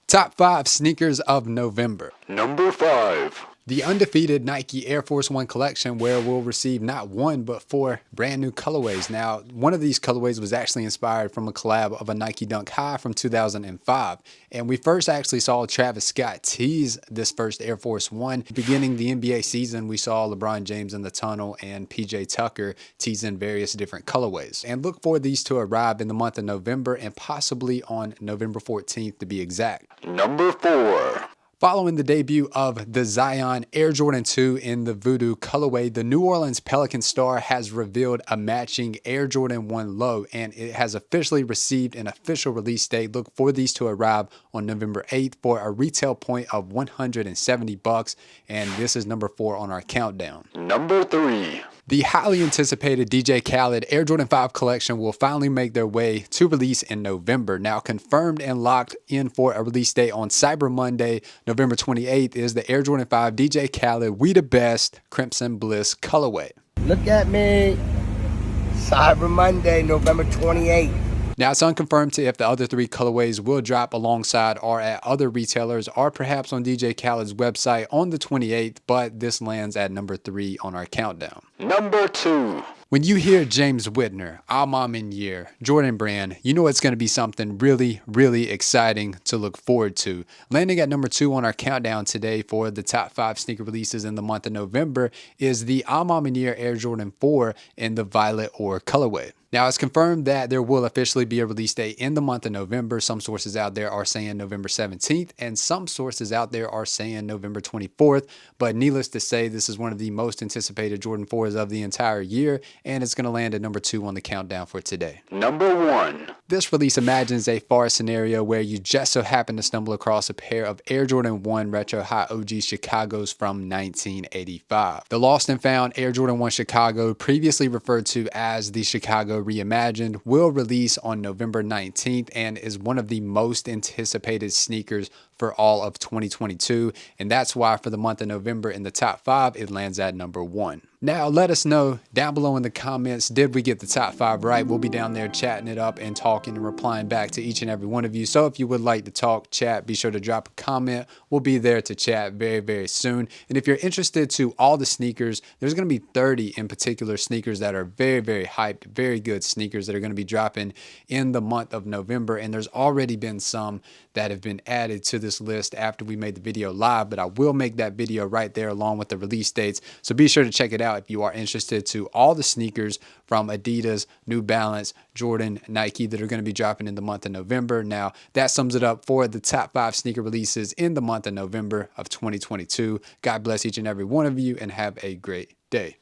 Top 5 sneakers of November. Number 5. The Undefeated Nike Air Force One collection, where we'll receive not one but 4 brand new colorways. Now, one of these colorways was actually inspired from a collab of a Nike Dunk High from 2005. And we first actually saw Travis Scott tease this first Air Force One. Beginning the NBA season, we saw LeBron James in the tunnel and PJ Tucker teasing various different colorways. And look for these to arrive in the month of November and possibly on November 14th to be exact. Number 4. Following the debut of the Zion Air Jordan 2 in the Voodoo colorway, the New Orleans Pelican star has revealed a matching Air Jordan 1 Low, and it has officially received an official release date. Look for these to arrive on November 8th for a retail point of $170, and this is number 4 on our countdown. Number 3. The highly anticipated DJ Khaled Air Jordan 5 collection will finally make their way to release in November. Now confirmed and locked in for a release date on Cyber Monday, November 28th is the Air Jordan 5 DJ Khaled We the Best Crimson Bliss colorway. Look at me. Cyber Monday, November 28th. Now, it's unconfirmed if the other 3 colorways will drop alongside or at other retailers or perhaps on DJ Khaled's website on the 28th, but this lands at number 3 on our countdown. Number 2. When you hear James Whitner, Maniere, Jordan Brand, you know it's going to be something really, really exciting to look forward to. Landing at number 2 on our countdown today for the top 5 sneaker releases in the month of November is the Maniere Air Jordan 4 in the Violet Ore colorway. Now, it's confirmed that there will officially be a release date in the month of November. Some sources out there are saying November 17th, and some sources out there are saying November 24th. But needless to say, this is one of the most anticipated Jordan 4s of the entire year, and it's going to land at number 2 on the countdown for today. Number 1. This release imagines a far scenario where you just so happen to stumble across a pair of Air Jordan 1 Retro High OG Chicagos from 1985. The lost and found Air Jordan 1 Chicago, previously referred to as the Chicago Reimagined, will release on November 19th and is one of the most anticipated sneakers for all of 2022, and that's why for the month of November in the top 5 it lands at number 1. Now let us know down below in the comments, did we get the top 5 right? We'll be down there chatting it up and talking and replying back to each and every one of you. So if you would like to talk, chat, be sure to drop a comment. We'll be there to chat very, very soon. And if you're interested to all the sneakers, there's going to be 30 in particular sneakers that are very, very hyped, very good sneakers that are going to be dropping in the month of November. And there's already been some that have been added to this list after we made the video live, but I will make that video right there along with the release dates. So be sure to check it out if you are interested to all the sneakers from Adidas, New Balance, Jordan, Nike that are going to be dropping in the month of November. Now, that sums it up for the top 5 sneaker releases in the month of November of 2022. God bless each and every one of you and have a great day.